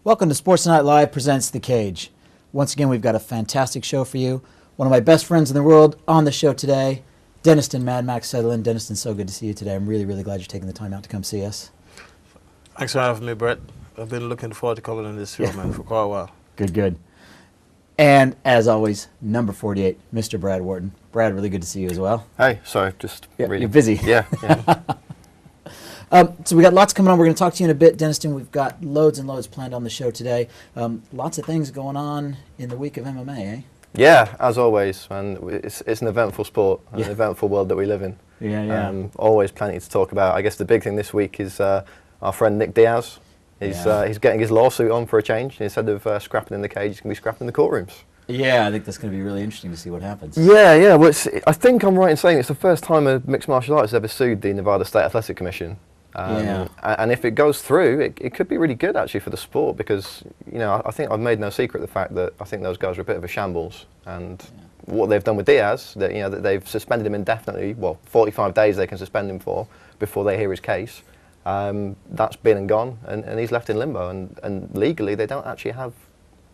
Welcome to Sports Night Live presents The Cage. Once again, we've got a fantastic show for you. One of my best friends in the world on the show today, Denniston Mad Max Sutherland. Denniston, so good to see you today. I'm really, really glad you're taking the time out to come see us. Thanks for having me, Bret. I've been looking forward to coming on this show, man, for quite a while. Good, good. And as always, number 48, Mr. Brad Wharton. Brad, really good to see you as well. Hey, sorry, just reading. You're busy. Yeah. So we got lots coming on. We're going to talk to you in a bit, Denniston. We've got loads and loads planned on the show today. Lots of things going on in the week of MMA, eh? Yeah, as always, man. It's an eventful sport, an eventful world that we live in. Yeah. Always plenty to talk about. I guess the big thing this week is our friend Nick Diaz. He's getting his lawsuit on for a change. Instead of scrapping in the cage, he's going to be scrapping in the courtrooms. Yeah, I think that's going to be really interesting to see what happens. Yeah. Well, I think I'm right in saying it's the first time a mixed martial artist has ever sued the Nevada State Athletic Commission. And if it goes through, it could be really good actually for the sport because, you know, I think I've made no secret of the fact that I think those guys are a bit of a shambles. And what they've done with Diaz, that they've suspended him indefinitely. Well, 45 days they can suspend him for before they hear his case. That's been and gone, and he's left in limbo. And legally, they don't actually have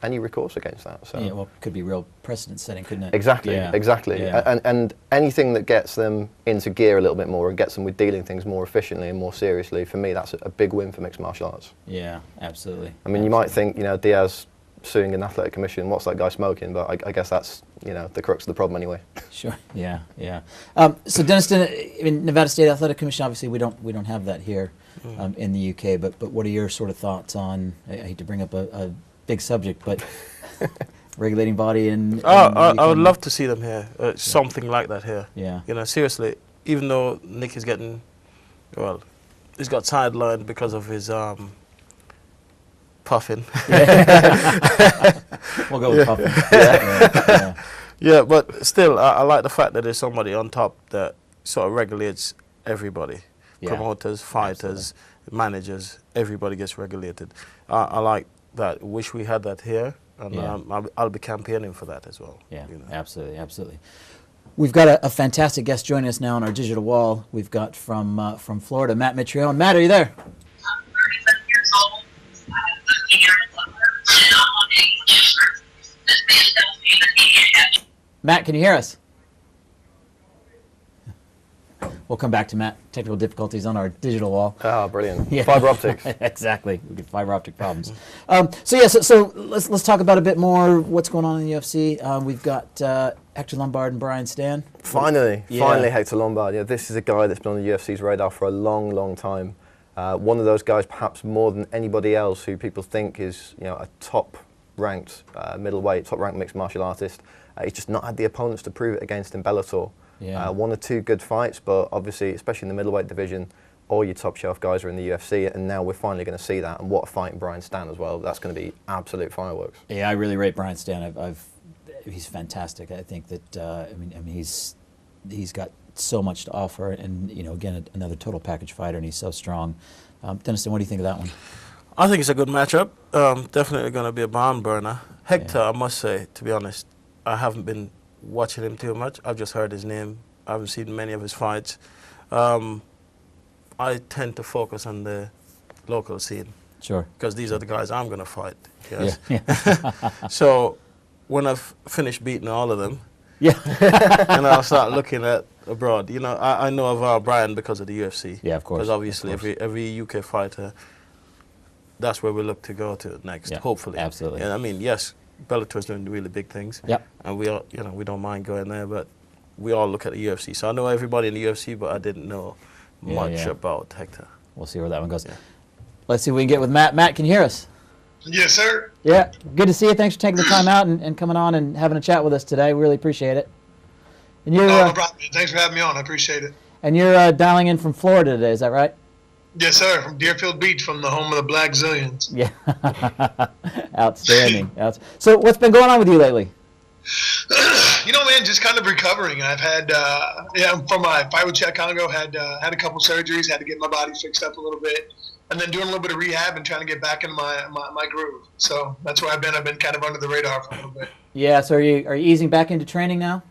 any recourse against that. So. Yeah, well, it could be real precedent setting, couldn't it? Exactly. Yeah. And anything that gets them into gear a little bit more and gets them with dealing things more efficiently and more seriously, for me, that's a big win for mixed martial arts. Yeah, absolutely. I mean, you might think, Diaz suing an athletic commission, what's that guy smoking? But I guess that's, the crux of the problem anyway. Sure. Yeah. So Denniston, Nevada State Athletic Commission, obviously we don't have that here in the UK. But what are your sort of thoughts on? I hate to bring up a big subject, but regulating body and I would love to see them here, something like that here. Yeah. Seriously, even though Nick is getting, he's got sidelined because of his puffing. We'll go with puffing. Yeah, but still, I like the fact that there's somebody on top that sort of regulates everybody. Yeah. Promoters, fighters, managers, everybody gets regulated. I like that. Wish we had that here, and I'll be campaigning for that as well. Yeah, absolutely. We've got a fantastic guest joining us now on our digital wall. We've got from Florida, Matt Mitrione. Matt, are you there? I'm 37 years old. I'm here in Florida, and I'm on a shirt. This man tells me that he can't have. Matt, can you hear us? We'll come back to Matt. Technical difficulties on our digital wall. Oh, brilliant. Yeah. Fiber optics. Exactly. We get fiber optic problems. So let's talk about a bit more what's going on in the UFC. We've got Hector Lombard and Brian Stann. Finally Hector Lombard. Yeah, this is a guy that's been on the UFC's radar for a long, long time. One of those guys, perhaps more than anybody else, who people think is a top-ranked middleweight, top-ranked mixed martial artist. He's just not had the opponents to prove it against in Bellator. Yeah. One or two good fights, but obviously, especially in the middleweight division, all your top shelf guys are in the UFC, and now we're finally going to see that. And what a fight in Brian Stann as well. That's going to be absolute fireworks. Yeah, I really rate Brian Stann. He's fantastic. I think that he's got so much to offer, and again another total package fighter, and he's so strong. Denniston, what do you think of that one? I think it's a good matchup. Definitely going to be a barn burner. Hector, I must say, to be honest, I haven't been watching him too much. I've just heard his name. I haven't seen many of his fights. I tend to focus on the local scene. Sure. Because these are the guys I'm going to fight. Yes. Yeah. So when I've finished beating all of them, and I'll start looking at abroad. I know of Brian because of the UFC. Yeah, of course. Because obviously every UK fighter, that's where we look to go to next, hopefully. Absolutely. And I mean, yes, Bellator's doing really big things. Yep. And we all, we don't mind going there, but we all look at the UFC. So I know everybody in the UFC, but I didn't know much about Hector. We'll see where that one goes. Yeah. Let's see if we can get with Matt. Matt, can you hear us? Yes, sir. Yeah, good to see you. Thanks for taking the time out and coming on and having a chat with us today. We really appreciate it. And you're, no problem. Thanks for having me on. I appreciate it. And you're dialing in from Florida today, is that right? Yes, sir. From Deerfield Beach, from the home of the Black Zillions. Yeah. Outstanding. So what's been going on with you lately? Man, just kind of recovering. I've had, from my fight with Chad Congo, had a couple surgeries, had to get my body fixed up a little bit, and then doing a little bit of rehab and trying to get back into my groove. So that's where I've been. I've been kind of under the radar for a little bit. Yeah. So are you easing back into training now?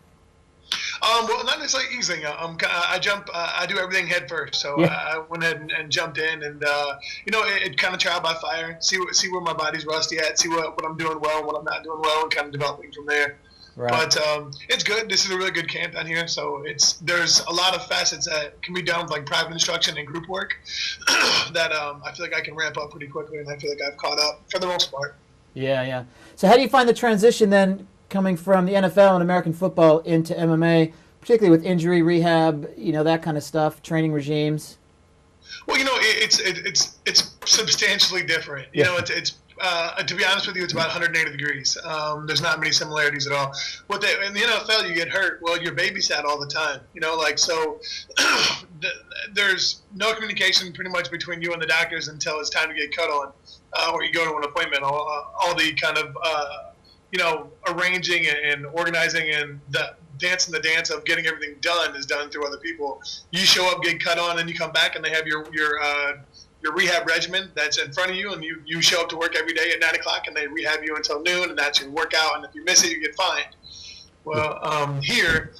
Well, not necessarily easing. I jump. I do everything head first. So Yeah. I went ahead and jumped in, and it kind of trial by fire. See where my body's rusty at. See what I'm doing well, and what I'm not doing well, and kind of developing from there. Right. But it's good. This is a really good camp down here. So there's a lot of facets that can be done with like private instruction and group work that I feel like I can ramp up pretty quickly, and I feel like I've caught up for the most part. Yeah, yeah. So how do you find the transition then coming from the NFL and American football into MMA, particularly with injury rehab, that kind of stuff, training regimes? Well, it's substantially different. It's to be honest with you, it's about 180 degrees. There's not many similarities at all. In the NFL, you get hurt. Well, you're babysat all the time. There's no communication pretty much between you and the doctors until it's time to get cut on, or you go to an appointment. All the kind of arranging and organizing and the dance of getting everything done is done through other people. You show up, get cut on, and you come back, and they have your rehab regimen that's in front of you, and you show up to work every day at 9 o'clock, and they rehab you until noon, and that's your workout. And if you miss it, you get fined. Well, here,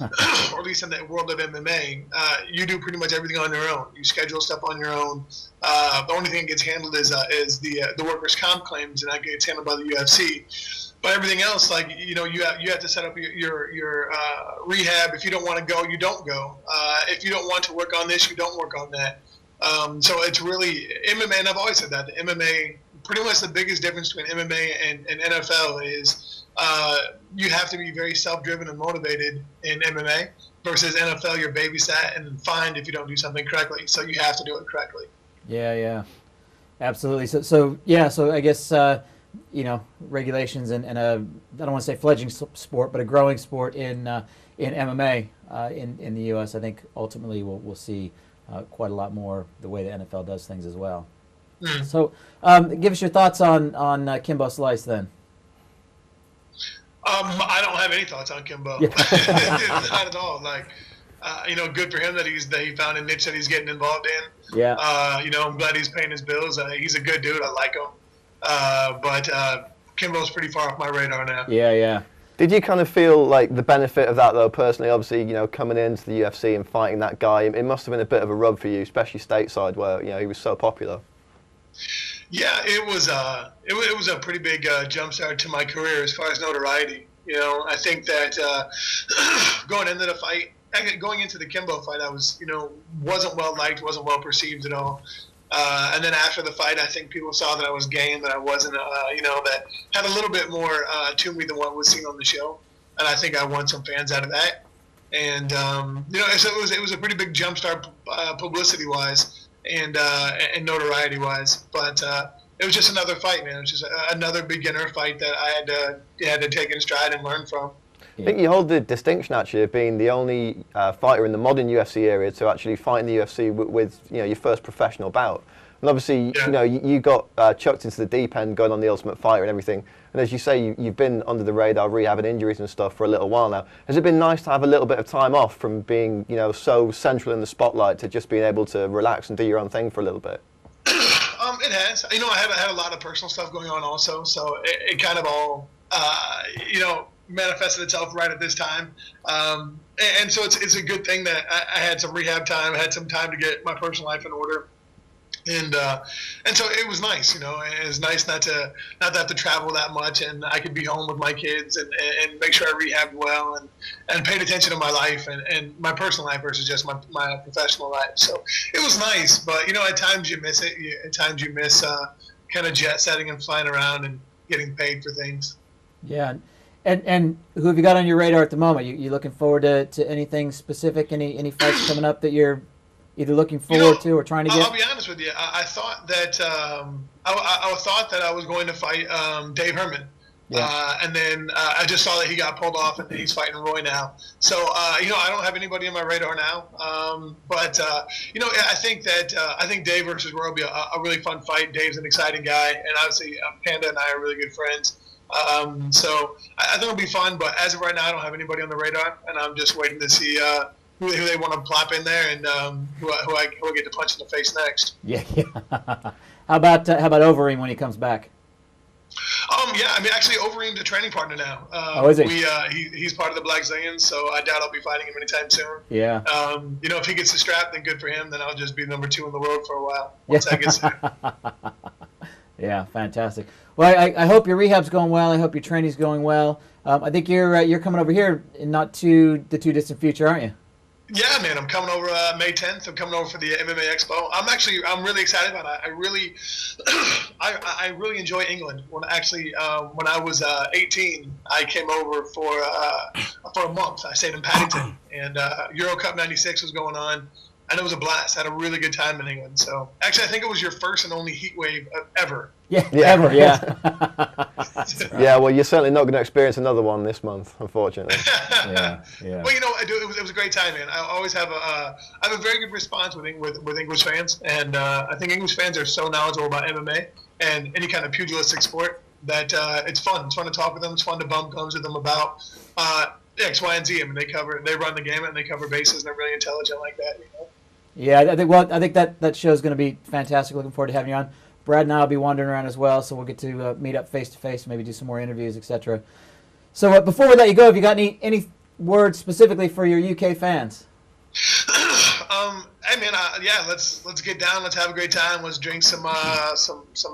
or at least in the world of MMA, you do pretty much everything on your own. You schedule stuff on your own. The only thing that gets handled is the workers' comp claims, and that gets handled by the UFC. But everything else, you have to set up your rehab. If you don't want to go, you don't go. If you don't want to work on this, you don't work on that. So it's really MMA, and I've always said that the MMA, pretty much the biggest difference between MMA and NFL is you have to be very self-driven and motivated in MMA versus NFL. You're babysat and fined if you don't do something correctly. So you have to do it correctly. Yeah, absolutely. So I guess regulations and I don't want to say fledgling sport, but a growing sport in MMA in the U.S. I think ultimately we'll see quite a lot more the way the NFL does things as well. Mm. So give us your thoughts on Kimbo Slice then. I don't have any thoughts on Kimbo. Yeah. Not at all. Good for him that he found a niche that he's getting involved in. Yeah. I'm glad he's paying his bills. He's a good dude. I like him. But Kimbo's pretty far off my radar now. Yeah. Did you kind of feel like the benefit of that, though, personally? Obviously, coming into the UFC and fighting that guy, it must have been a bit of a rub for you, especially stateside, where he was so popular. Yeah, it was a pretty big jumpstart to my career as far as notoriety. I think that going into the fight, going into the Kimbo fight, I was wasn't well liked, wasn't well perceived at all. And then after the fight, I think people saw that I was gay and that I wasn't, that had a little bit more to me than what was seen on the show. And I think I won some fans out of that. And, so it was a pretty big jumpstart publicity-wise and notoriety-wise. But it was just another fight, man. It was just another beginner fight that I had to take in stride and learn from. I think you hold the distinction, actually, of being the only fighter in the modern UFC era to actually fight in the UFC with your first professional bout. And obviously, yeah. You got chucked into the deep end going on the Ultimate Fighter and everything. And as you say, you've been under the radar, rehabbing injuries and stuff for a little while now. Has it been nice to have a little bit of time off from being, so central in the spotlight to just being able to relax and do your own thing for a little bit? It has. I had a lot of personal stuff going on also, so it kind of all, manifested itself right at this time. And so it's a good thing that I had some rehab time, I had some time to get my personal life in order. And so it was nice, It was nice not to have to travel that much, and I could be home with my kids and make sure I rehabbed well and paid attention to my life and my personal life versus just my professional life. So it was nice, but at times you miss it. At times you miss kind of jet setting and flying around and getting paid for things. Yeah. And who have you got on your radar at the moment? You looking forward to anything specific? Any fights coming up that you're either looking forward to or trying to get? I'll be honest with you. I thought that I thought that I was going to fight Dave Herman. Yeah. And then I just saw that he got pulled off and he's fighting Roy now. So, I don't have anybody on my radar now. But I think that I think Dave versus Roy will be a really fun fight. Dave's an exciting guy. And obviously Panda and I are really good friends. So I think it'll be fun. But as of right now, I don't have anybody on the radar. And I'm just waiting to see who they want to plop in there and who I get to punch in the face next. Yeah. How about Overeem when he comes back? Yeah, I mean, actually, Overeem's a training partner now. Oh, is he? He's part of the Black Zillions, so I doubt I'll be fighting him anytime soon. Yeah. You know, if he gets the strap, then good for him. Then I'll just be number 2 in the world for a while once that gets there. Yeah, fantastic. Well, I hope your rehab's going well. I hope your training's going well. I think you're coming over here in not the too distant future, aren't you? Yeah, man, I'm coming over May 10th. I'm coming over for the MMA Expo. I'm really excited about it. I really enjoy England. When I was 18, I came over for a month. I stayed in Paddington, and Euro Cup '96 was going on, and it was a blast. I had a really good time in England. So actually, I think it was your first and only heat wave ever. Yeah, ever, yeah. Yeah, well, you're certainly not going to experience another one this month, unfortunately. Yeah. Well, you know, it was a great time, man. I always have I have a very good response with English fans, and I think English fans are so knowledgeable about MMA and any kind of pugilistic sport that it's fun. It's fun to talk with them. It's fun to bump guns with them about X, Y, and Z. I mean, they run the gamut and they cover bases, and they're really intelligent like that. You know? Yeah, I think that show's going to be fantastic. Looking forward to having you on. Brad and I will be wandering around as well, so we'll get to meet up face to face, maybe do some more interviews, etc. So before we let you go, have you got any words specifically for your UK fans? Hey man, yeah, let's get down. Let's have a great time. Let's drink some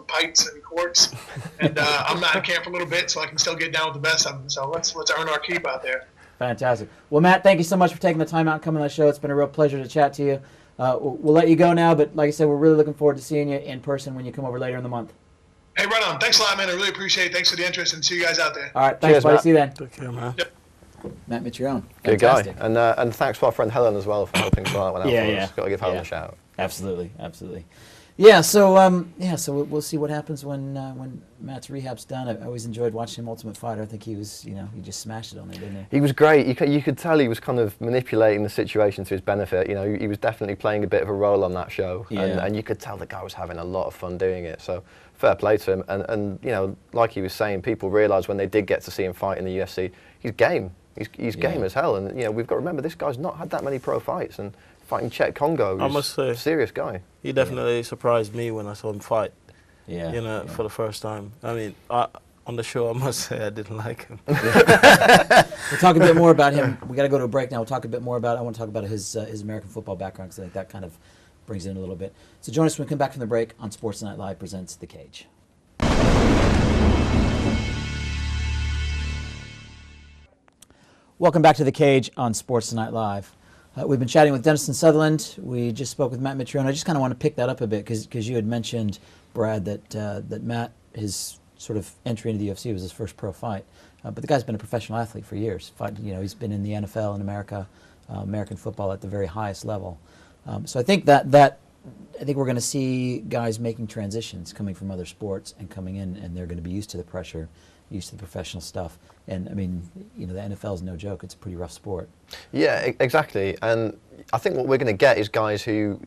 pints and quarts. And I'm not in camp for a little bit, so I can still get down with the best of them. So let's earn our keep out there. Fantastic. Well, Matt, thank you so much for taking the time out and coming on the show. It's been a real pleasure to chat to you. We'll let you go now, but like I said, we're really looking forward to seeing you in person when you come over later in the month. Hey, right on. Thanks a lot, man. I really appreciate it. Thanks for the interest, and see you guys out there. All right, thanks, buddy. See you then. Take care, man. Yep. Matt Mitrione. Good Fantastic. guy. And thanks to our friend Helen as well for helping fill that one out for us. Got to give Helen a shout. Absolutely. Yeah, so we'll see what happens when Matt's rehab's done. I always enjoyed watching him Ultimate Fighter. I think he just smashed it on there, didn't he? He was great. You could tell he was kind of manipulating the situation to his benefit. You know, he was definitely playing a bit of a role on that show, and you could tell the guy was having a lot of fun doing it. So fair play to him. And you know, like he was saying, people realised when they did get to see him fight in the UFC, he's game. He's game as hell. And you know, we've got to remember this guy's not had that many pro fights, and fighting Czech Congo, I must say, a serious guy. He definitely surprised me when I saw him fight. For the first time. I mean, on the show, I must say I didn't like him. We'll talk a bit more about him. We got to go to a break now. We'll talk a bit more about. I want to talk about his American football background, because I think that kind of brings it in a little bit. So join us when we come back from the break on Sports Night Live presents The Cage. Welcome back to The Cage on Sports Night Live. We've been chatting with Denniston Sutherland. We just spoke with Matt Mitrione. I just kind of want to pick that up a bit because you had mentioned, Brad, that Matt, his sort of entry into the UFC was his first pro fight. But the guy's been a professional athlete for years. He's been in the NFL in America, American football at the very highest level. So I think that I think we're going to see guys making transitions, coming from other sports and coming in, and they're going to be used to the pressure, used to the professional stuff. And I mean, the NFL is no joke. It's a pretty rough sport. Yeah, exactly. And I think what we're going to get is guys who,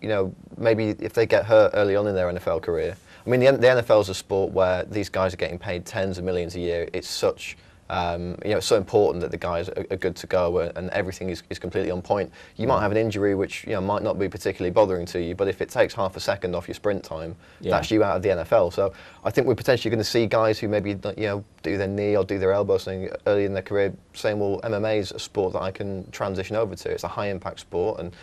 maybe if they get hurt early on in their NFL career. I mean, the NFL is a sport where these guys are getting paid tens of millions a year. It's such, it's so important that the guys are good to go and everything is completely on point. You might have an injury which might not be particularly bothering to you, but if it takes half a second off your sprint time, that's you out of the NFL. So I think we're potentially going to see guys who maybe do their knee or do their elbow something early in their career, saying, well, MMA is a sport that I can transition over to. It's a high impact sport, and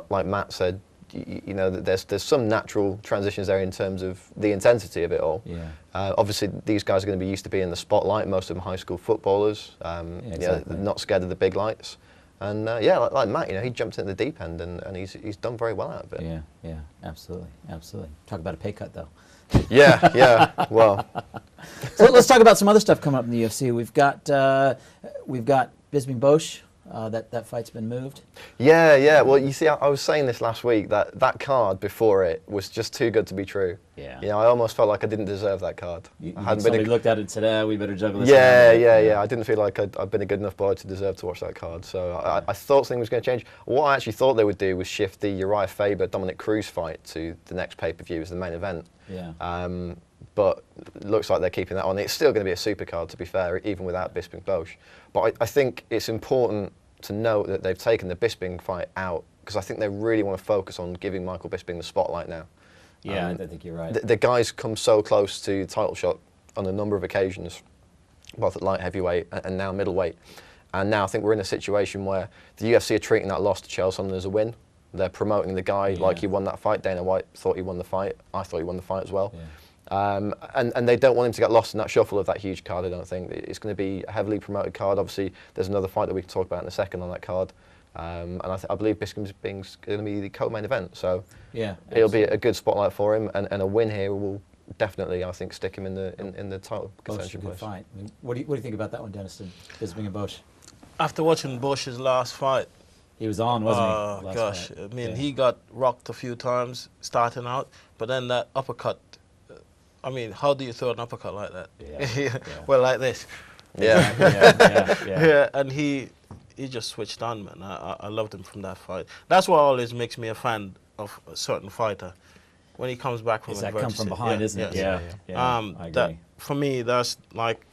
like Matt said, there's some natural transitions there in terms of the intensity of it all. Yeah. Obviously, these guys are going to be used to being in the spotlight. Most of them high school footballers. Exactly. Not scared of the big lights. And like Matt, he jumped into the deep end and he's done very well out of it. Yeah, absolutely. Talk about a pay cut though. Yeah. Well. So let's talk about some other stuff coming up in the UFC. We've got Bisping Bosch. That fight's been moved. Yeah. Well, you see, I was saying this last week that card before it was just too good to be true. Yeah. I almost felt like I didn't deserve that card. Somebody looked at it and said, we better juggle this. Yeah. I didn't feel like I'd been a good enough boy to deserve to watch that card. So I thought something was going to change. What I actually thought they would do was shift the Uriah Faber-Dominic Cruz fight to the next pay-per-view as the main event. Yeah. But it looks like they're keeping that on. It's still going to be a super card, to be fair, even without Bisping Bosch. But I think it's important to note that they've taken the Bisping fight out, because I think they really want to focus on giving Michael Bisping the spotlight now. Yeah, I think you're right. The guy's come so close to title shot on a number of occasions, both at light heavyweight and now middleweight. And now I think we're in a situation where the UFC are treating that loss to Chael Sonnen as a win. They're promoting the guy like he won that fight. Dana White thought he won the fight. I thought he won the fight as well. Yeah. And they don't want him to get lost in that shuffle of that huge card, I don't think. It's going to be a heavily promoted card. Obviously, there's another fight that we can talk about in a second on that card. And I believe Bisping's going to be the co-main event. So it'll be a good spotlight for him. And a win here will definitely, I think, stick him in the title contention place. Fight. I mean, what do you think about that one, Denniston? Bisping and Bosch? After watching Bosch's last fight, he was on, wasn't he? Oh gosh, fight. I mean, he got rocked a few times starting out, but then that uppercut. I mean, how do you throw an uppercut like that? Yeah. Well, like this. Yeah, and he just switched on, man. I loved him from that fight. That's what always makes me a fan of a certain fighter. When he comes back from adversity. It's that come from behind, isn't it? Yeah. I agree. For me, that's like,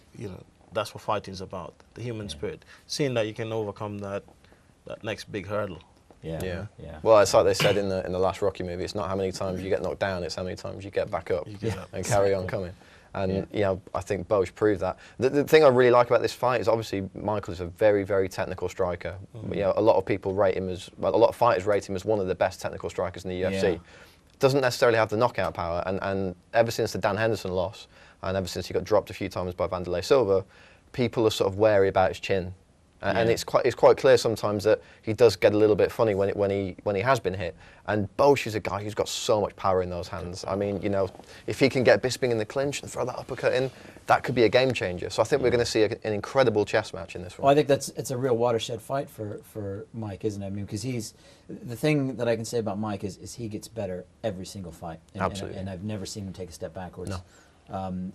that's what fighting's about, the human spirit. Seeing that you can overcome that next big hurdle. Yeah. Well, it's like they said in the last Rocky movie, it's not how many times you get knocked down, it's how many times you get back up and carry on coming. And I think Bosch proved that. The thing I really like about this fight is obviously Michael is a very, very technical striker. A lot of people rate him as, a lot of fighters rate him as one of the best technical strikers in the UFC. Doesn't necessarily have the knockout power, and ever since the Dan Henderson loss, and ever since he got dropped a few times by Wanderlei Silva, people are sort of wary about his chin. And it's quite clear sometimes that he does get a little bit funny when he has been hit. And Bosch is a guy who's got so much power in those hands. I mean, if he can get Bisping in the clinch and throw that uppercut in, that could be a game changer. So I think we're going to see an incredible chess match in this one. Well, I think it's a real watershed fight for Mike, isn't it? I mean, because the thing that I can say about Mike is he gets better every single fight. Absolutely. And I've never seen him take a step backwards. No.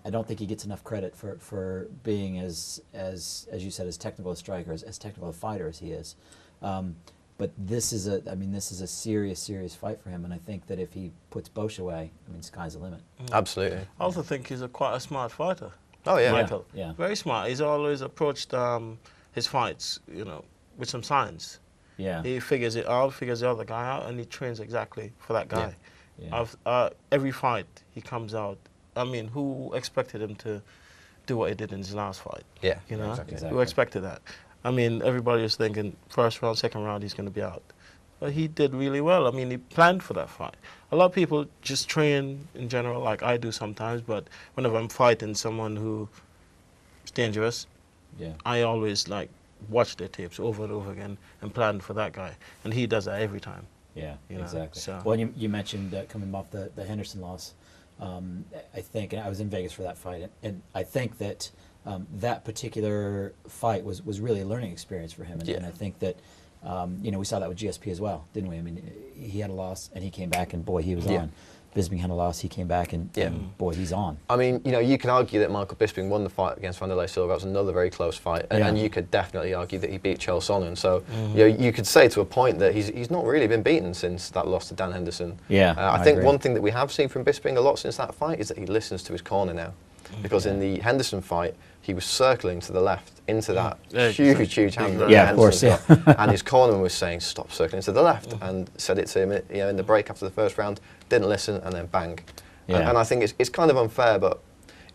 I don't think he gets enough credit for being as you said, as technical a striker, as technical a fighter as he is. But this is a serious fight for him, and I think that if he puts Bosch away, I mean, sky's the limit. Absolutely. I also think he's quite a smart fighter. Oh yeah, Michael. Yeah. Very smart. He's always approached his fights, with some science. Yeah. He figures it out, figures the other guy out, and he trains exactly for that guy. Yeah. Every fight he comes out. I mean, who expected him to do what he did in his last fight? Yeah, exactly. Who expected that? I mean, everybody was thinking first round, second round, he's going to be out. But he did really well. I mean, he planned for that fight. A lot of people just train in general, like I do sometimes, but whenever I'm fighting someone who is dangerous, I always watch their tapes over and over again and plan for that guy. And he does that every time. Yeah, exactly. So. Well, you mentioned coming off the Henderson loss. I think, and I was in Vegas for that fight, and I think that that particular fight was really a learning experience for him, and I think that we saw that with GSP as well, didn't we? I mean, he had a loss and he came back, and boy, he was on. Bisping had a loss, he came back, and boy, he's on. I mean, you can argue that Michael Bisping won the fight against Wanderlei Silva. That was another very close fight, and you could definitely argue that he beat Chael Sonnen. So you could say to a point that he's not really been beaten since that loss to Dan Henderson. Yeah, I think one thing that we have seen from Bisping a lot since that fight is that he listens to his corner now, because in the Henderson fight he was circling to the left into that huge hand. Yeah, of course. Yeah. And his cornerman was saying, "Stop circling to the left," and said it to him, in the break after the first round. Didn't listen, and then bang. Yeah. And I think it's kind of unfair, but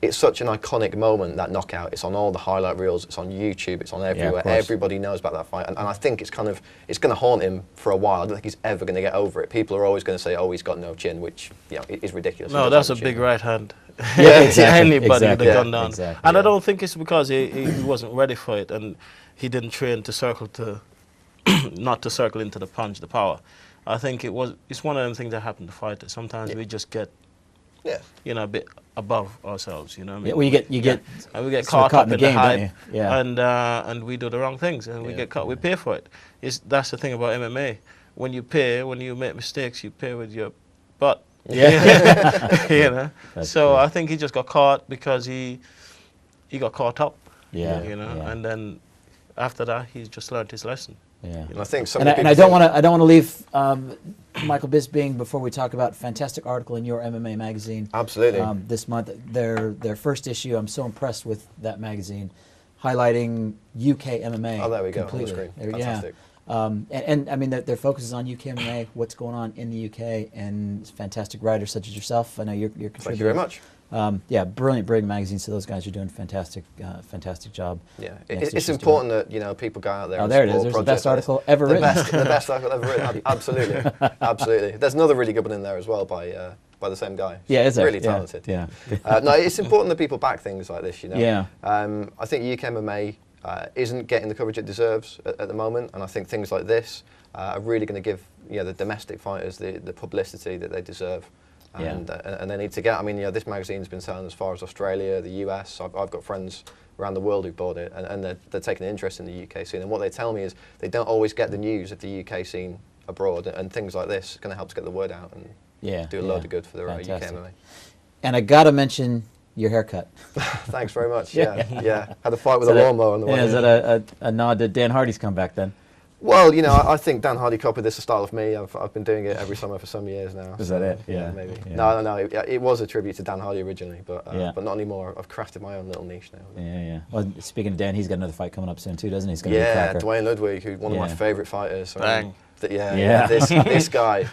it's such an iconic moment, that knockout. It's on all the highlight reels. It's on YouTube. It's on everywhere. Everybody knows about that fight, and I think it's going to haunt him for a while. I don't think he's ever going to get over it. People are always going to say, "Oh, he's got no chin," which is ridiculous. No, that's a big right hand. Yeah, exactly. Anybody would have gone down. Exactly, and I don't think it's because he wasn't ready for it, and he didn't train to circle not to circle into the punch, the power. I think it's one of them things that happen to fighters. Sometimes we just get, a bit above ourselves. You know what I mean? Well, you get and we get caught up in the game, hype, and we do the wrong things, and we get caught. We pay for it. That's the thing about MMA. When you make mistakes, you pay with your butt. Yeah. So I think he just got caught because he got caught up. Yeah. And then after that, he's just learned his lesson. Yeah. And I think I don't want to leave Michael Bisping before we talk about a fantastic article in your MMA magazine. Absolutely. This month, their first issue. I'm so impressed with that magazine, highlighting UK MMA. Oh, there we go. Completely. On the screen. Fantastic. And I mean, their focus is on UK MMA, what's going on in the UK, and fantastic writers such as yourself. I know you're contributing. Thank you very much. Yeah, brilliant magazine. So those guys are doing fantastic job. Yeah, it's important that people go out there. Oh, and there it is. support There's the projects best article ever written. The best article ever written. Absolutely, absolutely. There's another really good one in there as well by the same guy. Yeah, is there? Really talented. Yeah. No, it's important that people back things like this. Yeah. I think UK MMA isn't getting the coverage it deserves at the moment, and I think things like this are really going to give the domestic fighters the publicity that they deserve. And they need to get. I mean, this magazine's been selling as far as Australia, the US. I've got friends around the world who bought it, and they're taking an interest in the UK scene. And what they tell me is they don't always get the news of the UK scene abroad, and things like this are going to help to get the word out and do a load of good for the UK MMA. And I got to mention your haircut. Thanks very much. Yeah. Had a fight with a lawnmower on the way. Is that a nod to Dan Hardy's comeback then? Well, I think Dan Hardy copied this style of me. I've been doing it every summer for some years now. Is that it? Yeah, maybe. Yeah. No. It was a tribute to Dan Hardy originally, but not anymore. I've crafted my own little niche now. Yeah. Well, speaking of Dan, he's got another fight coming up soon too, doesn't he? He's gonna be a cracker. Dwayne Ludwig, who's one of my favourite fighters. Bang. This guy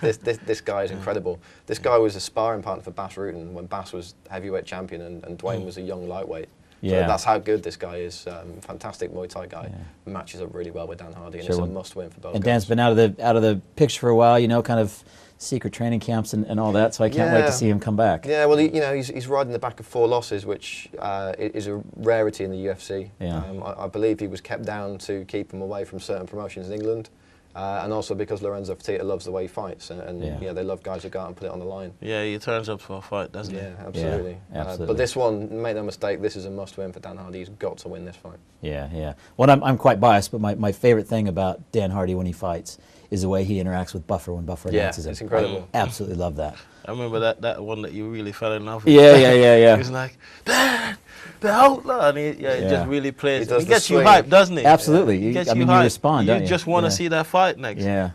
is incredible. This guy was a sparring partner for Bas Rutten when Bas was heavyweight champion and Dwayne was a young lightweight. So that's how good this guy is. Fantastic Muay Thai guy. Matches up really well with Dan Hardy, and it's a must-win for both. And Dan's been out of the picture for a while, kind of secret training camps and all that. So I can't wait to see him come back. Yeah, well, he's riding the back of 4 losses, which is a rarity in the UFC. Yeah. I believe he was kept down to keep him away from certain promotions in England. And also because Lorenzo Fertitta loves the way he fights, and they love guys who go out and put it on the line. Yeah, he turns up for a fight, doesn't he? Yeah, absolutely. Absolutely. But this one, make no mistake, this is a must-win for Dan Hardy. He's got to win this fight. Yeah. Well, I'm quite biased, but my favorite thing about Dan Hardy when he fights is the way he interacts with Buffer when Buffer announces him. It's incredible. I absolutely love that. I remember that one that you really fell in love with. Yeah. He was like, Dan, the outlaw, and he just really plays. He gets you swing. hyped, doesn't he? Absolutely. He gets you hyped. respond, don't you? You just want to see that fight next. Yeah.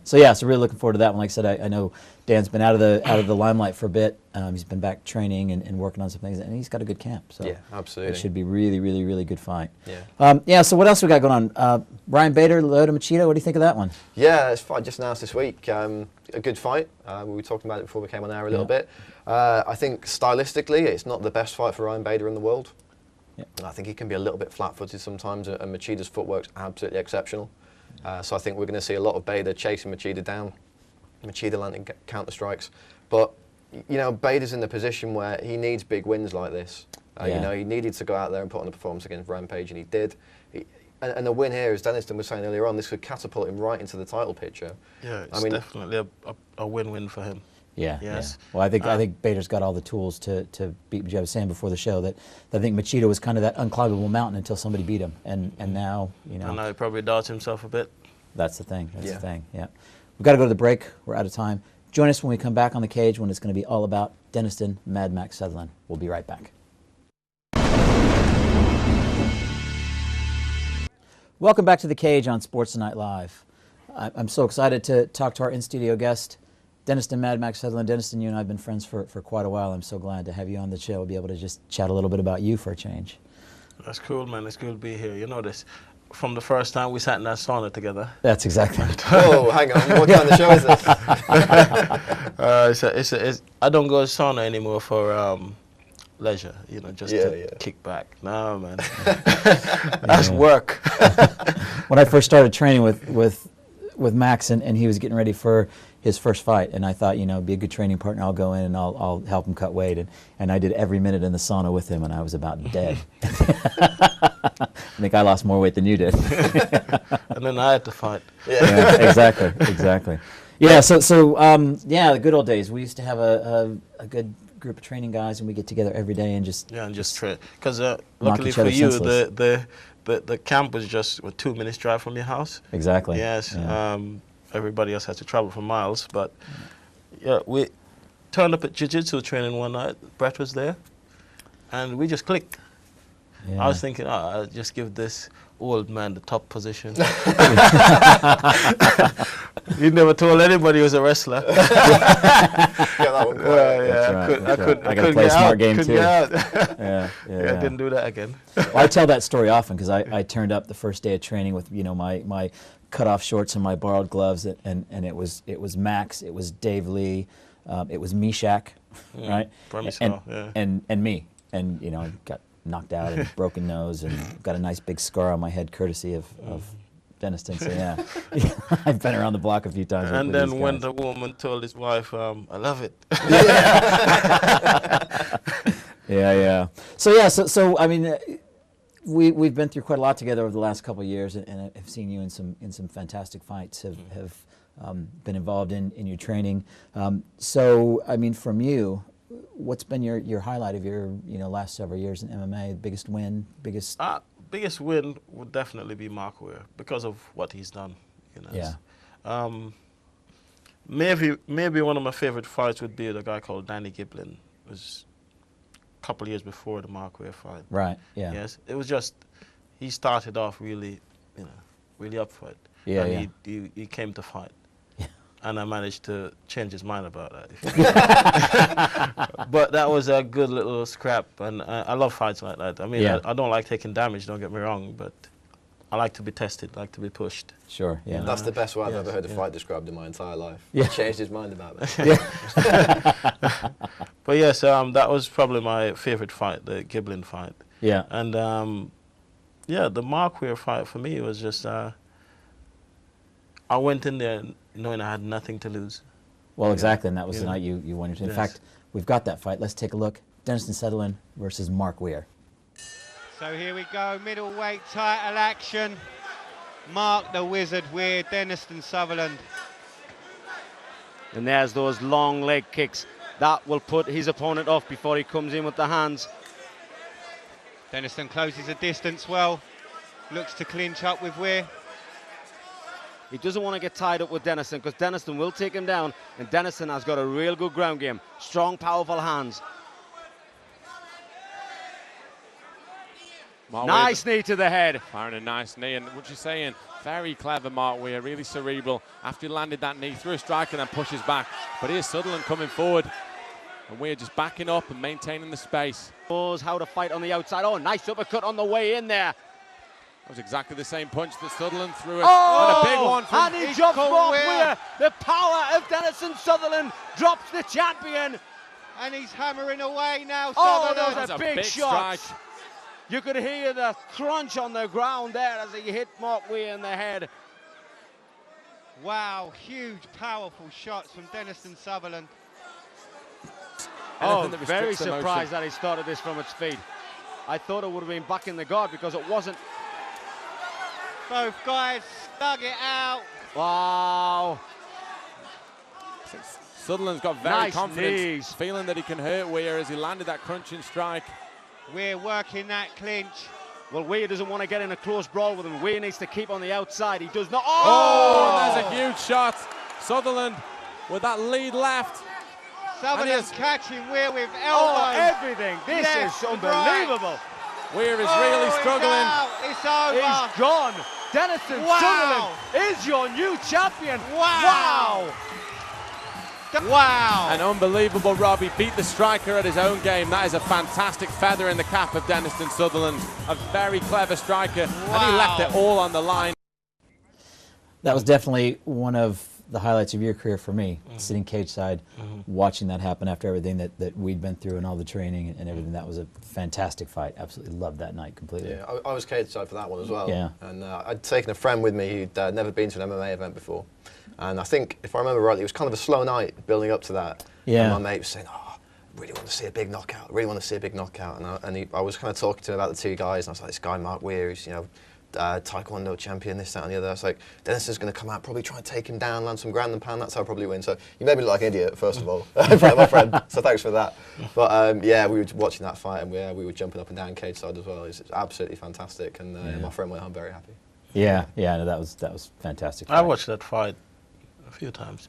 So really looking forward to that one. Like I said, I know Dan's been out of the limelight for a bit. He's been back training and working on some things, and he's got a good camp. So yeah, absolutely. It should be really good fight. Yeah. So what else we got going on? Ryan Bader, Lyoto Machida. What do you think of that one? Yeah, this fight just announced this week. A good fight. We were talking about it before we came on air a little bit. I think stylistically, it's not the best fight for Ryan Bader in the world. Yeah. I think he can be a little bit flat-footed sometimes, and Machida's footwork's absolutely exceptional. So I think we're going to see a lot of Bader chasing Machida down, Machida landing counter-strikes. But, Bader's in the position where he needs big wins like this. He needed to go out there and put on a performance against Rampage, and he did. And the win here, as Denniston was saying earlier on, this could catapult him right into the title picture. Yeah, it's definitely a win-win for him. Yeah. Yes. Well, I think Bader's got all the tools to beat. I was saying before the show that I think Machida was kind of that unclimbable mountain until somebody beat him, and now And now he probably doubts himself a bit. That's the thing. Yeah. We've got to go to the break. We're out of time. Join us when we come back on The Cage when it's going to be all about Denniston Mad Max Sutherland. We'll be right back. Welcome back to The Cage on Sports Tonight Live. I'm so excited to talk to our in-studio guest, Denniston Mad Max Sutherland. Denniston, you and I have been friends for quite a while. I'm so glad to have you on the show. We'll be able to just chat a little bit about you for a change. That's cool, man. It's good to be here. You know this. From the first time we sat in that sauna together. That's exactly right. Oh, hang on. What kind of show is this? I don't go to sauna anymore for leisure, just to kick back. No, man. That's work. When I first started training with Max and he was getting ready for his first fight, and I thought, be a good training partner. I'll go in and I'll help him cut weight, and I did every minute in the sauna with him, and I was about dead. I think I lost more weight than you did. And then I had to fight. Yeah, exactly. Yeah, so the good old days. We used to have a good group of training guys, and we get together every day and just train. Because luckily for you, the camp was just a 2 minutes drive from your house. Exactly. Yes. Yeah. Everybody else had to travel for miles, but we turned up at jiu-jitsu training one night. Bret was there, and we just clicked. Yeah. I was thinking, I'll just give this old man the top position. He never told anybody he was a wrestler. I got to play a smart game too. I didn't do that again. Well, I tell that story often because I turned up the first day of training with my cutoff shorts and my borrowed gloves, and it was Max, it was Dave Lee, it was Meshach, right? And me, and you know, I got knocked out and broken nose and got a nice big scar on my head courtcy of Denniston. So yeah, I've been around the block a few times. And then when the woman told his wife, "I love it." Yeah. So I mean, we've been through quite a lot together over the last couple of years, and I've seen you in some fantastic fights. Have been involved in your training. So I mean, from you, what's been your highlight of your last several years in MMA? Biggest win, biggest. Biggest win would definitely be Mark Weir because of what he's done. Yeah. Maybe one of my favorite fights would be the guy called Danny Giblin. It was a couple of years before the Mark Weir fight. Right. Yeah. Yes. It was just he started off really, really up for it. Yeah. And he came to fight. And I managed to change his mind about that. But that was a good little scrap, and I love fights like that. I mean, I don't like taking damage, don't get me wrong, but I like to be tested, like to be pushed. Sure, yeah. That's the best way I've ever heard a fight described in my entire life. Yeah. He changed his mind about that. But yes, that was probably my favorite fight, the Giblin fight. Yeah. And the Mark Weir fight for me was just, I went in there knowing I had nothing to lose. Well, exactly, and that was the night you won into. In fact, we've got that fight. Let's take a look. Denniston Sutherland versus Mark Weir. So here we go, middleweight title action. Mark the Wizard Weir, Denniston Sutherland. And there's those long leg kicks. That will put his opponent off before he comes in with the hands. Denniston closes the distance well. Looks to clinch up with Weir. He doesn't want to get tied up with Denniston because Denniston will take him down, and Denniston has got a real good ground game. Strong, powerful hands. Nice knee to the head. Firing a nice knee, and what you're saying, very clever Mark Weir, really cerebral. After he landed that knee, threw a strike and then pushes back. But here's Sutherland coming forward, and Weir just backing up and maintaining the space. Knows how to fight on the outside. Oh, nice uppercut on the way in there. That was exactly the same punch that Sutherland threw it. Oh, and a big one from and he drops Mark Weir. The power of Denniston Sutherland drops the champion. And he's hammering away now, Sutherland. Sutherland. Those are big shots. Strike. You could hear the crunch on the ground there as he hit Mark Weir in the head. Wow, huge, powerful shots from Denniston Sutherland. Oh, very surprised that he started this from its feet. I thought it would have been back in the guard because it wasn't. Both guys dug it out. Wow. Sutherland's got very confident, knees. Feeling that he can hurt Weir as he landed that crunching strike. We're working that clinch. Well, Weir doesn't want to get in a close brawl with him. Weir needs to keep on the outside. He does not. Oh, and there's a huge shot. Sutherland with that lead left. Sutherland's catching Weir with elbows. Oh, everything. This is unbelievable. Right. Weir is really struggling. It's over. He's gone. Denniston Sutherland is your new champion. Wow. Wow. An unbelievable Rob. He beat the striker at his own game. That is a fantastic feather in the cap of Denniston Sutherland. A very clever striker. And he left it all on the line. That was definitely one of the highlights of your career for me, sitting cage side, watching that happen after everything that we'd been through and all the training and everything. That was a fantastic fight. Absolutely loved that night completely. Yeah, I was cage side for that one as well. Yeah. And I'd taken a friend with me who'd never been to an MMA event before. And I think, if I remember rightly, it was kind of a slow night building up to that. Yeah. And my mate was saying, oh, I really want to see a big knockout, really want to see a big knockout. And I was kind of talking to him about the two guys, and I was like, this guy, Mark Weir, who's, Taekwondo champion, this, that, and the other. I was like, Denniston's going to come out, probably try and take him down, land some ground and pound, that's how I'll probably win. So you made me look like an idiot, first of all, in front of my friend, so thanks for that. But yeah, we were watching that fight, and we were jumping up and down cage side as well. It was absolutely fantastic, and my friend went home very happy. Yeah, no, that was fantastic. I watched that fight a few times.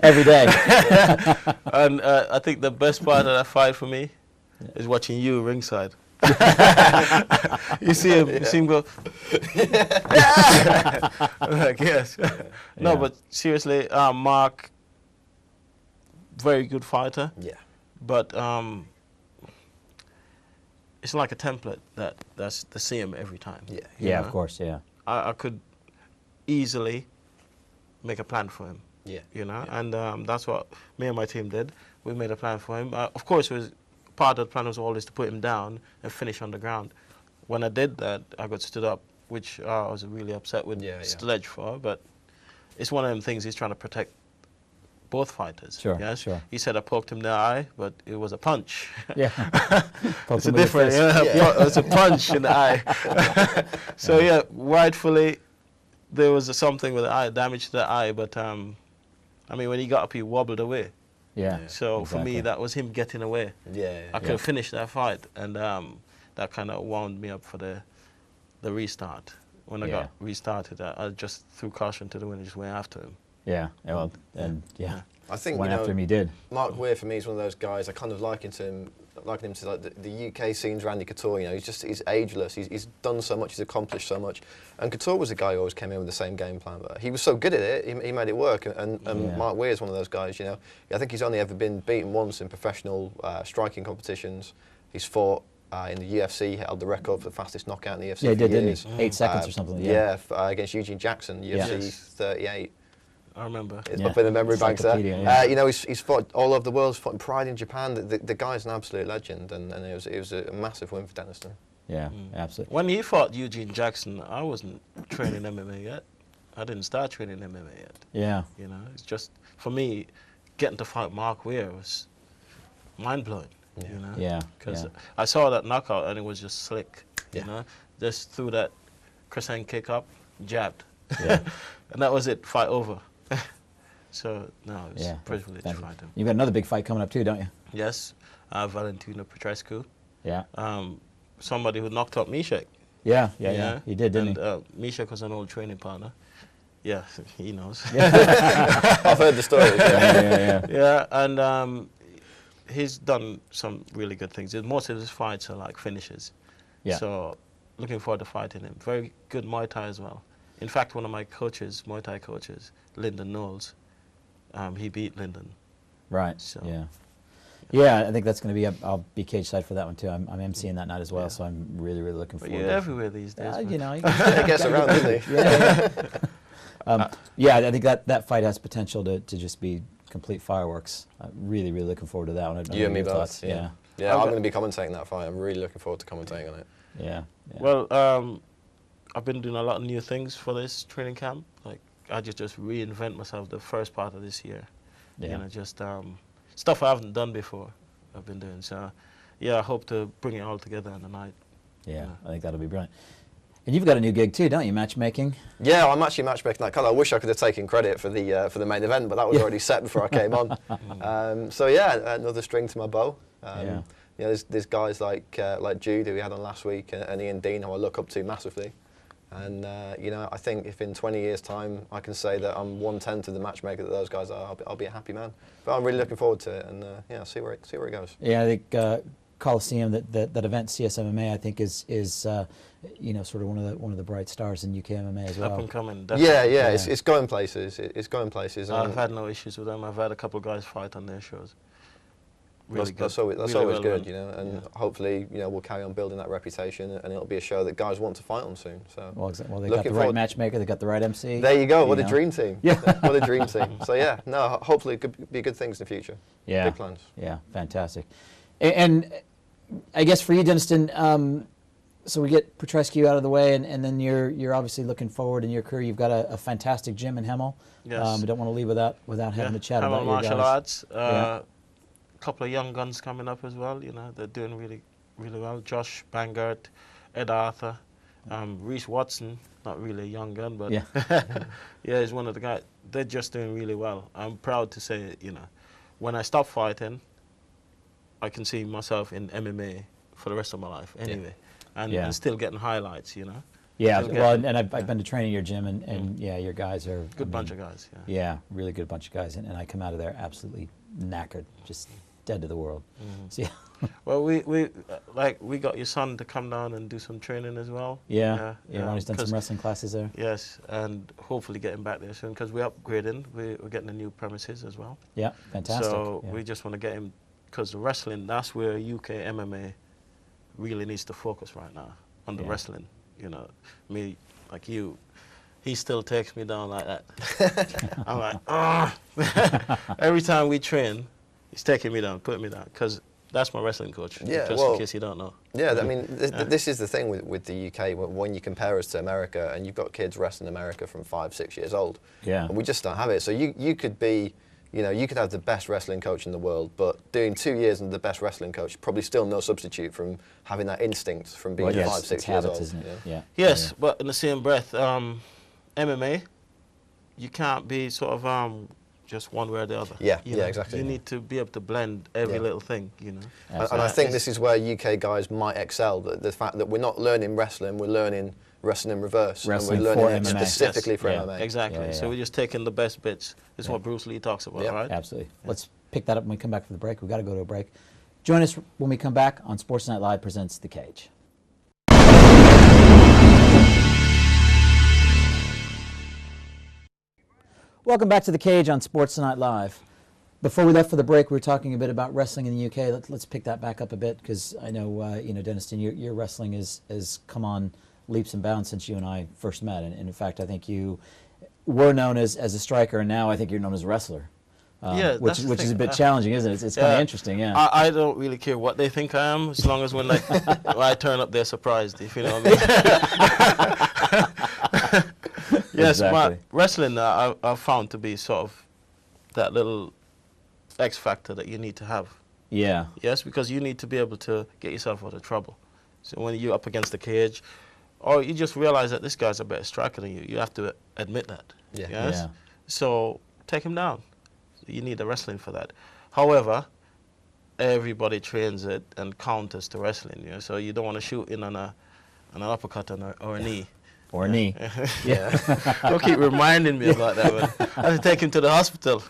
Every day. And I think the best part of that fight for me is watching you ringside. you see him go. Like, yes. No, but seriously, Mark, very good fighter. Yeah. But it's like a template that's the same every time. Yeah. Yeah, of course, yeah. I could easily make a plan for him. Yeah. You know, Yeah. and that's what me and my team did. We made a plan for him. Of course, it was part of the plan was always to put him down and finish on the ground. When I did that, I got stood up, which I was really upset with Sledge for. But it's one of them things he's trying to protect both fighters. Sure, yes? sure. He said I poked him in the eye, but it was a punch. Yeah. It's a difference. It was a punch in the eye. So yeah, rightfully, there was something with the eye, damage to the eye. But I mean, when he got up, he wobbled away. Yeah. So for me, that was him getting away. Yeah. I could have finished that fight, and that kind of wound me up for the restart. When I got restarted, I just threw caution to the wind and just went after him. Yeah. Well, and I think went after him. He did. Mark Weir for me is one of those guys. I kind of liken him to like the UK scene's Randy Couture. You know, he's ageless. He's done so much. He's accomplished so much. And Couture was a guy who always came in with the same game plan. But he was so good at it. He made it work. And Mark Weir is one of those guys. You know, I think he's only ever been beaten once in professional striking competitions. He's fought in the UFC. He held the record for the fastest knockout in the UFC. Yeah, he did, years. didn't he? 8 seconds or something. Yeah, against Eugene Jackson, UFC 38. I remember. Up in the memory banks there. Encyclopedia, You know, he's fought all over the world. He's fought in Pride in Japan. The guy's an absolute legend, and it was a massive win for Denniston. Yeah, absolutely. When he fought Eugene Jackson, I wasn't training MMA yet. I didn't start training MMA yet. Yeah. You know, it's just, for me, getting to fight Mark Weir was mind-blowing. Yeah. You know? Yeah. Because I saw that knockout and it was just slick. You know? Just threw that crescent kick up, jabbed. Yeah. And that was it, fight over. So, no, it was a privilege to fight him. You've got another big fight coming up too, don't you? Yes, Valentino Petrescu. Yeah. Somebody who knocked out Mishek. Yeah. He did, didn't and, Mishek was an old training partner. Yeah, he knows. I've heard the stories. Yeah, and he's done some really good things. Most of his fights are like finishes. Yeah. So, looking forward to fighting him. Very good Muay Thai as well. In fact, one of my coaches, Muay Thai coaches, Lyndon Knowles, he beat Lyndon. Right. So, yeah, I think that's going to be. I'll be cage side for that one too. I'm emceeing that night as well, so I'm really looking forward. But you're everywhere these days. You know, He gets around, doesn't he? Yeah, I think that fight has potential to just be complete fireworks. I'm really looking forward to that one. You and me both. Thoughts? Yeah. Yeah, I'm going to be commentating that fight. I'm really looking forward to commentating on it. Yeah. Well, I've been doing a lot of new things for this training camp. Like, I just reinvent myself the first part of this year. Yeah. You know, just stuff I haven't done before, I've been doing. So, yeah, I hope to bring it all together in the night. Yeah, I think that'll be brilliant. And you've got a new gig too, don't you? Matchmaking. Yeah, I'm actually matchmaking that card. I wish I could have taken credit for the main event, but that was already set before I came on. So yeah, another string to my bow. You know, there's guys like Jude, who we had on last week, and Ian Dean, who I look up to massively. And you know, I think if in 20 years' time I can say that I'm 1/10 of the matchmaker that those guys are, I'll be a happy man. But I'm really looking forward to it, and yeah, see where it goes. Yeah, I think Coliseum, that event, CSMMA, I think is you know, sort of one of the bright stars in UK MMA as well. Up and coming. Yeah, it's going places. It's going places. I've had no issues with them. I've had a couple of guys fight on their shows. Really that's always good, you know, and hopefully, you know, we'll carry on building that reputation, and it'll be a show that guys want to fight on soon. So, well, they got the right matchmaker, they got the right MC. There you go. What a dream team! Yeah, what a dream team. So yeah, no, hopefully it could be good things in the future. Yeah, big plans. Yeah, fantastic. And I guess for you, Denniston, so we get Petrescu out of the way, and then you're obviously looking forward in your career. You've got a fantastic gym in Hemel. Yes. We don't want to leave without having a chat Hemel about martial your guys. arts. Couple of young guns coming up as well. You know, they're doing really well. Josh Bangert, Ed Arthur, Reese Watson, not really a young gun, but yeah, he's one of the guys. They're just doing really well. I'm proud to say, you know, when I stop fighting, I can see myself in MMA for the rest of my life anyway, and still getting highlights, you know. Yeah, well, and I've been to train in your gym, and yeah, your guys are good bunch of guys. Yeah, really good bunch of guys, and I come out of there absolutely knackered, just dead to the world. So, yeah. Well, we got your son to come down and do some training as well. Yeah. Ronnie's done some wrestling classes there. Yes, and hopefully getting back there soon because we're upgrading. We're getting a new premises as well. Yeah, fantastic. So we just want to get him, because the wrestling, that's where UK MMA really needs to focus right now, on the wrestling. You know, me, like you he still takes me down like that. I'm like, oh. Every time we train, he's taking me down, putting me down, because that's my wrestling coach, Yeah, just well, in case you don't know. Yeah, I mean, this is the thing with the UK, when you compare us to America, and you've got kids wrestling in America from 5, 6 years old. Yeah. And we just don't have it. So you could be, you could have the best wrestling coach in the world, but doing 2 years under the best wrestling coach, probably still no substitute from having that instinct from being 5, 6 years old. Isn't it? Yeah. Yes, but in the same breath, MMA, you can't be sort of just one way or the other. Yeah, you know? exactly. You need to be able to blend every little thing, And I think this is where UK guys might excel, the fact that we're not learning wrestling, we're learning wrestling in reverse. Wrestling and we're learning for it MMA. specifically for MMA. Exactly. So we're just taking the best bits. This is what Bruce Lee talks about, right? Absolutely. Let's pick that up when we come back from the break. We've got to go to a break. Join us when we come back on Sports Night Live presents The Cage. Welcome back to The Cage on Sports Night Live. Before we left for the break, we were talking a bit about wrestling in the UK. Let's pick that back up a bit, because I know, Denniston, your wrestling has come on leaps and bounds since you and I first met. And in fact, I think you were known as a striker, and now I think you're known as a wrestler. Which is a bit challenging, isn't it? It's kind of interesting, yeah. I don't really care what they think I am, as long as when I turn up, they're surprised, if you know what I mean. Yes, Exactly. wrestling I've found to be sort of that little X factor that you need to have. Yeah. Yes, because you need to be able to get yourself out of trouble. So when you're up against the cage, or you just realize that this guy's a better striker than you, you have to admit that. Yeah. Yes? Yeah. So take him down. You need the wrestling for that. However, everybody trains it and counters to wrestling. So you don't want to shoot in on an uppercut or a knee. Or a knee. Yeah. Don't keep reminding me about that one. I have to take him to the hospital.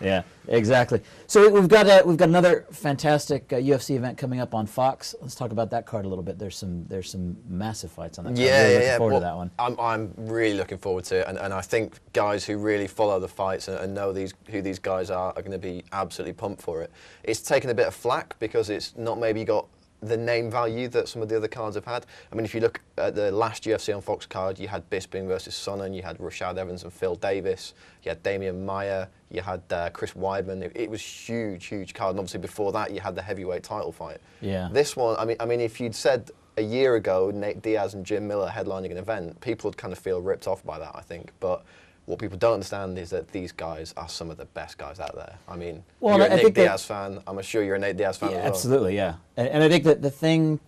Yeah, exactly. So we've got another fantastic UFC event coming up on Fox. Let's talk about that card a little bit. There's some massive fights on that card. Really looking forward to that one. I'm really looking forward to it, and I think guys who really follow the fights and know who these guys are going to be absolutely pumped for it. It's taken a bit of flack because it's not maybe got the name value that some of the other cards have had. I mean, if you look at the last UFC on Fox card, you had Bisping versus Sonnen, you had Rashad Evans and Phil Davis, you had Damian Maia, you had Chris Weidman. It was huge card, and obviously before that you had the heavyweight title fight. Yeah. This one, I mean, if you'd said a year ago Nick Diaz and Jim Miller headlining an event, people would kind of feel ripped off by that, I think. But what people don't understand is that these guys are some of the best guys out there. I mean, you're a Nick Diaz fan. I'm sure you're a Nick Diaz fan as well. Absolutely, yeah. And I think that the thing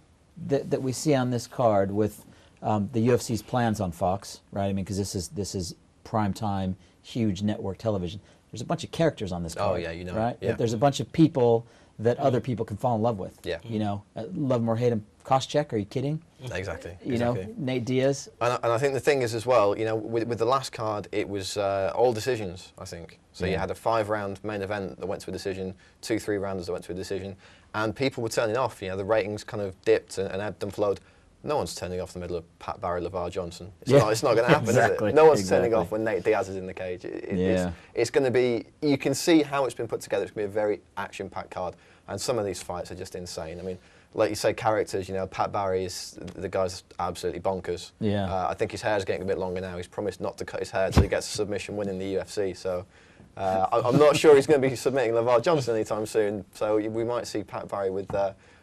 that we see on this card with the UFC's plans on Fox, right? I mean, because this is prime time, huge network television. There's a bunch of characters on this card. Oh, yeah, right? Yeah. There's a bunch of people that other people can fall in love with. Yeah. Love him or hate him. Koscheck, are you kidding? Exactly. Nate Diaz. And I think the thing is as well, with the last card, it was all decisions, I think. So you had a 5-round main event that went to a decision, 2 3-rounders that went to a decision, and people were turning off. The ratings kind of dipped and ebbed and flowed. No one's turning off the middle of Pat Barry, LeVar Johnson. It's not going to happen, Exactly. is it? No one's turning off when Nate Diaz is in the cage. It's going to be, you can see how it's been put together. It's going to be a very action-packed card. And some of these fights are just insane. I mean, like you say, characters, Pat Barry the guy's absolutely bonkers. Yeah. I think his hair's getting a bit longer now. He's promised not to cut his hair until he gets a submission win in the UFC. So I'm not sure he's going to be submitting LeVar Johnson anytime soon. So we might see Pat Barry with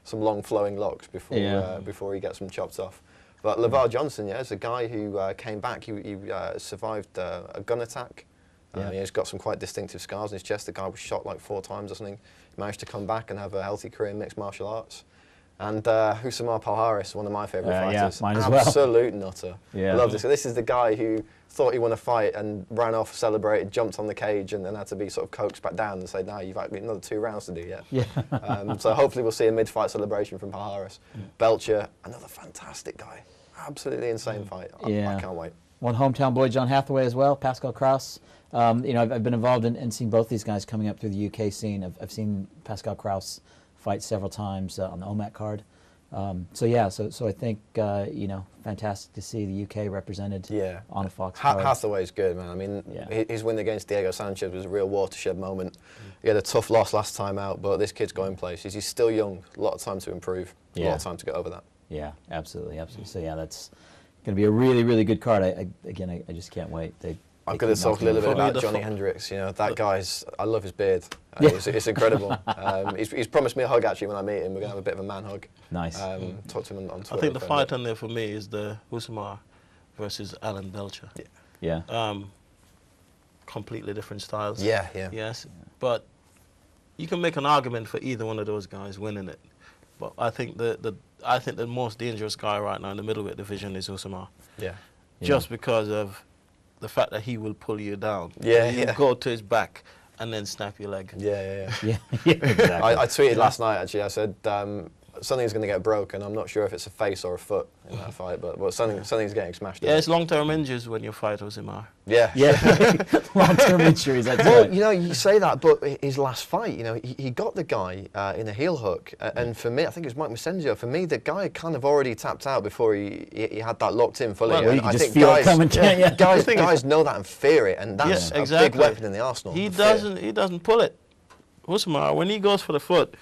some long flowing locks before he gets them chopped off. But LeVar Johnson, is a guy who came back. He survived a gun attack. He's got some quite distinctive scars on his chest. The guy was shot like 4 times or something. He managed to come back and have a healthy career in mixed martial arts. And Husamar Palhares, one of my favourite fighters. Yeah, mine as well. Absolute nutter. Yeah. Love this. So this is the guy who thought he won a fight and ran off, celebrated, jumped on the cage, and then had to be sort of coaxed back down and say, no, you've got another 2 rounds to do yet. Yeah. So hopefully we'll see a mid-fight celebration from Palhares. Belcher, another fantastic guy. Absolutely insane fight. I can't wait. One hometown boy, John Hathaway as well, Pascal Kraus. I've been involved in seen both these guys coming up through the UK scene. I've seen Pascal Kraus fight several times on the OMAC card. So I think, fantastic to see the UK represented on a Fox card. Hathaway's good, man. I mean, his win against Diego Sanchez was a real watershed moment. He had a tough loss last time out, but this kid's going places. He's still young, a lot of time to improve, a lot of time to get over that. Yeah, absolutely. So that's Going to be a really, really good card. I just can't wait. I'm going to talk a little bit about Johnny Hendricks. You know, that guy's. I love his beard. It's incredible. He's promised me a hug actually when I meet him. We're going to have a bit of a man hug. Nice. Talk to him on Twitter. I think the fight on there for me is the Usman versus Alan Belcher. Yeah. Completely different styles. Yeah. Yes, but you can make an argument for either one of those guys winning it. But I think the most dangerous guy right now in the middleweight division is Usman. Yeah. Just because of the fact that he will pull you down. Yeah. Go to his back and then snap your leg. Yeah. Exactly. I tweeted last night actually. I said something's going to get broken. I'm not sure if it's a face or a foot in that fight, but something's getting smashed. Yeah, it's long-term injuries when you fight Usman. Yeah. Long-term injuries. That's Well, right. you know, you say that, but his last fight, you know, he got the guy in a heel hook, and for me, I think it was Mike Messenio. For me, the guy kind of already tapped out before he had that locked in fully. Well, and you can I just think feel it coming, can't you? guys know that and fear it, and that's a big weapon in the arsenal. He doesn't pull it. Usman, when he goes for the foot,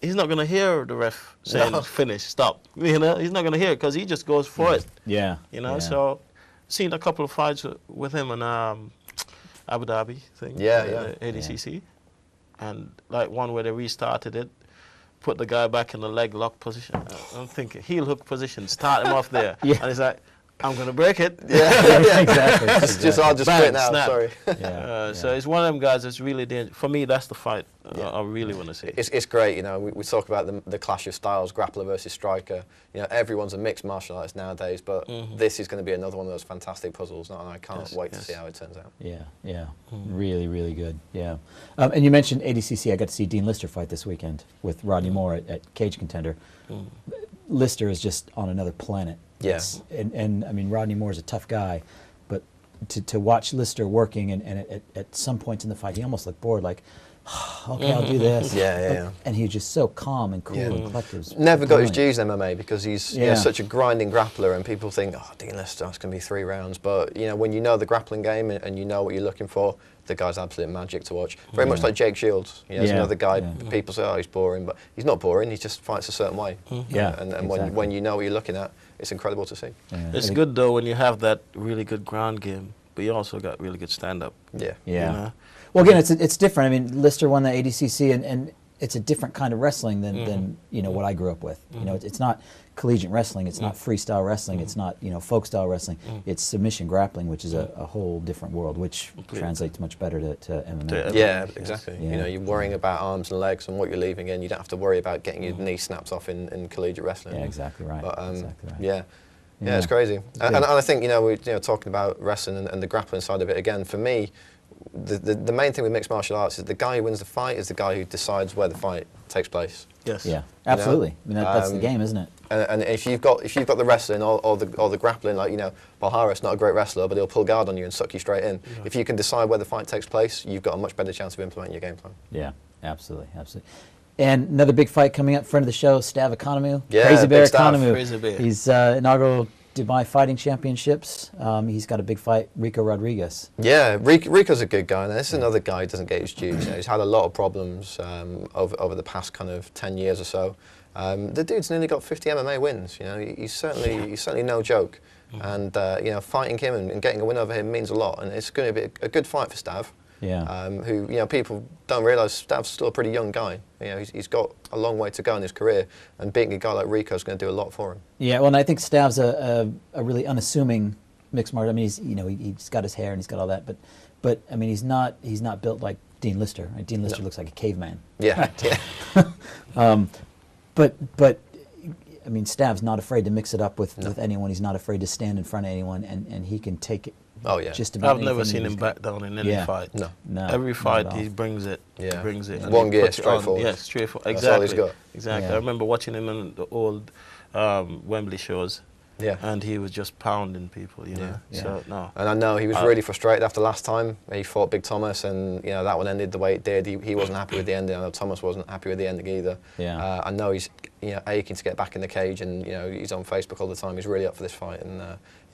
he's not going to hear the ref saying finish, stop. You know, he's not going to hear it because he just goes for it. Yeah. You know, so seen a couple of fights with him in Abu Dhabi thing. ADCC. And like one where they restarted it, put the guy back in the leg lock position. I'm thinking heel hook position, start him off there. And he's like, I'm going to break it. Exactly. I'll just quit now, snap. sorry. So it's one of them guys that's really dangerous. For me, that's the fight I really want to see. It's great, you know, we talk about the clash of styles, grappler versus striker. You know, everyone's a mixed martial artist nowadays, but this is going to be another one of those fantastic puzzles, and I can't wait to see how it turns out. Yeah. Really, really good. Yeah. And you mentioned ADCC. I got to see Dean Lister fight this weekend with Rodney Moore at Cage Contender. Lister is just on another planet. Yes. And I mean, Rodney Moore is a tough guy, but to watch Lister working and at some points in the fight, he almost looked bored, like, okay, I'll do this. And he was just so calm and cool and collected. Never got his dues in MMA because he's you know, such a grinding grappler, and people think, oh, Dean Lister, that's going to be 3 rounds. But you know, when you know the grappling game and you know what you're looking for, the guy's absolute magic to watch. Very much like Jake Shields. You know, he's another guy. People say, oh, he's boring, but he's not boring. He just fights a certain way. And exactly. when you know what you're looking at, it's incredible to see. It's good though when you have that really good ground game, but you also got really good stand-up. Yeah. You know? Well, again, it's different. I mean, Lister won the ADCC, and it's a different kind of wrestling than you know what I grew up with. You know, it's not collegiate wrestling. It's not freestyle wrestling. It's not folk style wrestling. It's submission grappling, which is a whole different world, which translates much better to MMA. Yeah, exactly. You know, you're worrying about arms and legs and what you're leaving in. You don't have to worry about getting your knee snapped off in collegiate wrestling. Yeah, exactly right. But, exactly right. Yeah, it's crazy. And I think, you know, we're talking about wrestling and the grappling side of it again. For me, the main thing with mixed martial arts is the guy who wins the fight is the guy who decides where the fight takes place. Yes. Yeah, absolutely. You know? I mean, that's the game, isn't it? And if you've got the wrestling or the grappling, like, you know, Balhara's not a great wrestler, but he'll pull guard on you and suck you straight in. If you can decide where the fight takes place, you've got a much better chance of implementing your game plan. Yeah, absolutely. And another big fight coming up, friend of the show, Stav Economou. Yeah, Crazy Bear Big Stav. Economou. Crazy Bear. He's inaugural Dubai Fighting Championships. He's got a big fight, Rico Rodriguez. Yeah, Rico's a good guy. Now, this is another guy who doesn't get his dues. You know, he's had a lot of problems over the past kind of 10 years or so. The dude's nearly got 50 MMA wins. You know, he's certainly no joke. And you know, fighting him and getting a win over him means a lot. And it's going to be a good fight for Stav. Yeah. Who, you know, people don't realise Stav's still a pretty young guy. You know, he's got a long way to go in his career, and beating a guy like Rico's going to do a lot for him. Yeah, well, and I think Stav's a really unassuming mixed martial. I mean, he's got his hair and he's got all that, but I mean, he's not built like Dean Lister. Right? Dean Lister looks like a caveman. Yeah. But I mean, Stav's not afraid to mix it up with anyone. He's not afraid to stand in front of anyone, and he can take it. Oh yeah. Just about I've never seen him back down in any fight. No. Every fight he brings it. Yeah. Brings it. One gear, straight forward. Yes, straight forward. That's all he's Exactly. got. Exactly. Yeah. I remember watching him in the old Wembley shows. Yeah. And he was just pounding people, you know. Yeah. So no. And I know he was really frustrated after last time. He fought Big Thomas, and you know that one ended the way it did. He wasn't happy with the ending. I know Thomas wasn't happy with the ending either. Yeah. I know he's aching to get back in the cage, and you know he's on Facebook all the time. He's really up for this fight, and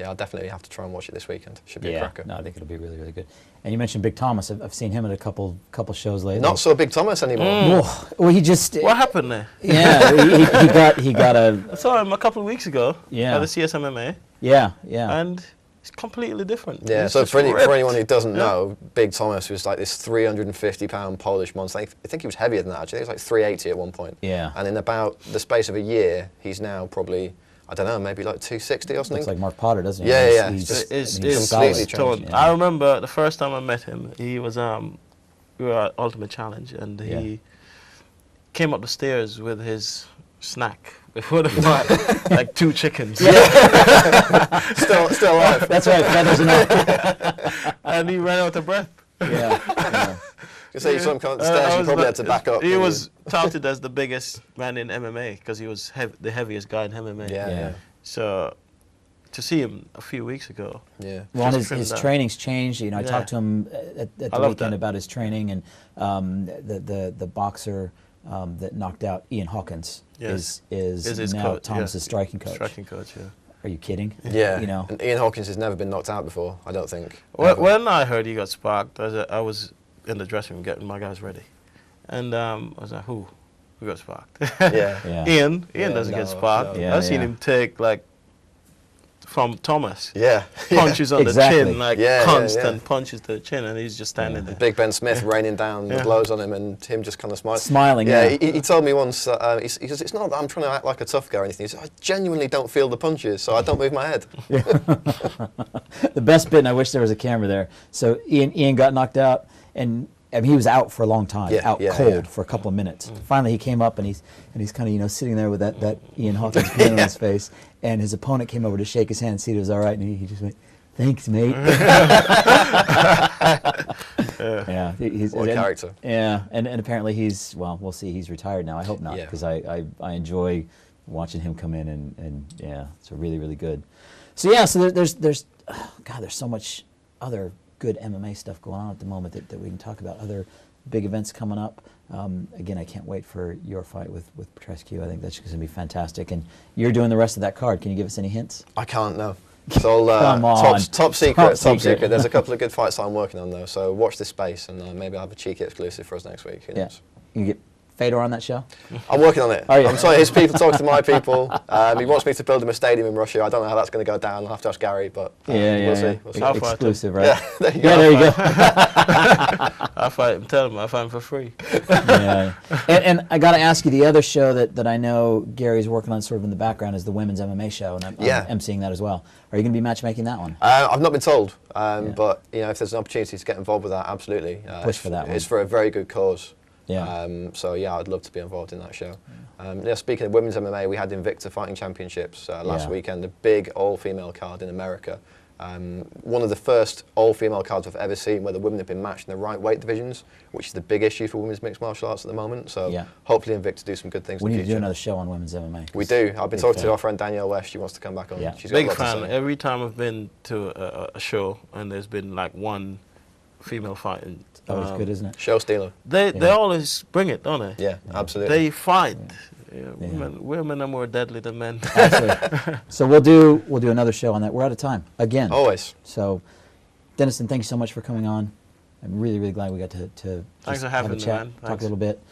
I'll definitely have to try and watch it this weekend. Should be a cracker. No, I think it'll be really, really good. And you mentioned Big Thomas. I've seen him at a couple shows lately. Not so Big Thomas anymore. Well, he just. What happened there? Yeah, he got a. I saw him a couple of weeks ago. Yeah. At the CSMMA. Yeah, yeah. And it's completely different. Yeah, He's so just for ripped. anyone who doesn't know, Big Thomas was like this 350-pound Polish monster. I think he was heavier than that, actually. He was like 380 at one point. Yeah. And in about the space of a year, he's now probably, I don't know, maybe like 260 or something. Looks like Mark Potter, doesn't he? Yeah, He's yeah. It's completely completely changed, torn. yeah. I remember the first time I met him, he was we were at Ultimate Challenge, and he came up the stairs with his snack before the fight, like 2 chickens. still alive. That's right, feathers enough. And he ran out of breath. Yeah. You say you saw him come up the stairs, you probably had to back up. He was touted as the biggest man in MMA because he was the heaviest guy in MMA. Yeah. So to see him a few weeks ago. Yeah. Well, Just his trimmed down. training's changed. You know, I Yeah. talked to him at the love weekend that. about his training, and the boxer that knocked out Ian Hawkins Yes. is his now coach, Thomas's yeah. striking coach. Striking coach, yeah. Are you kidding? Yeah. You know. And Ian Hawkins has never been knocked out before, I don't think. When I heard he got sparked, I was in the dressing room getting my guys ready. And I was like, who got sparked? Yeah. Yeah. Ian Yeah, doesn't get no, sparked. no. Yeah, I've seen yeah. him take, like, from Thomas, Yeah. punches on Exactly. the chin, like Yeah, yeah, constant yeah. punches to the chin, and he's just standing there. Big Ben Smith raining down the Yeah. blows on him, and him just kind of smiling. Smiling, Yeah, yeah. he told me once, he says, it's not that I'm trying to act like a tough guy or anything. He says, I genuinely don't feel the punches, so I don't move my head. The best bit, and I wish there was a camera there. So Ian got knocked out, and I mean, he was out for a long time, Yeah, out yeah, cold yeah. for a couple of minutes. Finally, he came up, and he's kind of, you know, sitting there with that Ian Hawkins grin on his face, and his opponent came over to shake his hand and see if it was all right, and he just went, "Thanks, mate." Yeah, he's What a character. Yeah, and apparently he's, well, we'll see. He's retired now. I hope not, Yeah. because I enjoy watching him come in, and yeah, it's really, really good. So yeah, so there's God, there's so much other good MMA stuff going on at the moment that we can talk about. Other big events coming up. Again, I can't wait for your fight with Petrescu. I think that's going to be fantastic. And you're doing the rest of that card. Can you give us any hints? I can't, no. It's all Come on. top secret, Top top secret. secret. There's a couple of good fights that I'm working on, though, so watch this space, and maybe I'll have a cheeky exclusive for us next week. Who Yeah. knows? You get Fedor on that show? I'm working on it. Are you? I'm sorry, his people talk to my people. He wants me to build him a stadium in Russia. I don't know how that's going to go down. I'll have to ask Gary, but we'll see. We'll see. I'll fight him. Exclusive, right? Yeah, there you go. Yeah, there you go. I fight him, tell him I fight him for free. Yeah. And I got to ask you, the other show that I know Gary's working on sort of in the background is the women's MMA show, and I'm emceeing that as well. Are you going to be matchmaking that one? I've not been told, but you know, if there's an opportunity to get involved with that, absolutely. Push for that one. It's for a very good cause. Yeah. So yeah, I'd love to be involved in that show. Yeah, speaking of women's MMA, we had Invicta Fighting Championships last weekend, a big all-female card in America. One of the first all-female cards I've ever seen where the women have been matched in the right weight divisions, which is the big issue for women's mixed martial arts at the moment. So hopefully Invicta do some good things We in need the to do future. another show on women's MMA. We do. I've been Big talking fan. to our friend Danielle West. She wants to come back on. Yeah. She's got a Big lot to fan. say. Every time I've been to a show and there's been like one female fighting, Always good, isn't it? Show stealer. they always bring it, don't they? Yeah, absolutely. They fight. Yeah, women are more deadly than men. Absolutely. So we'll do another show on that. We're out of time again. Always. So, Denniston, thank you so much for coming on. I'm really, really glad we got to Thanks just for have having a me, chat, man. talk a Thanks. little bit.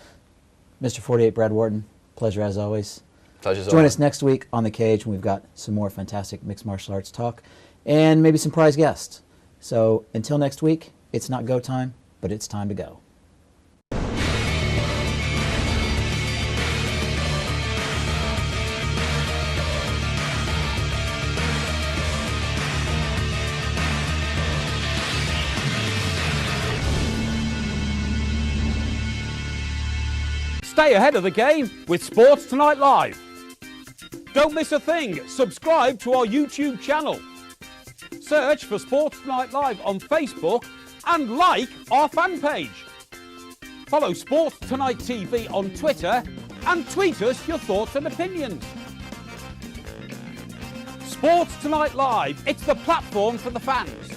Mr. 48, Brad Wharton, pleasure as always. Pleasure's Join all us next week on The Cage when we've got some more fantastic mixed martial arts talk and maybe some prize guests. So until next week, it's not go time, but it's time to go. Stay ahead of the game with Sports Tonight Live. Don't miss a thing. Subscribe to our YouTube channel. Search for Sports Tonight Live on Facebook and like our fan page. Follow Sports Tonight TV on Twitter and tweet us your thoughts and opinions. Sports Tonight Live, it's the platform for the fans.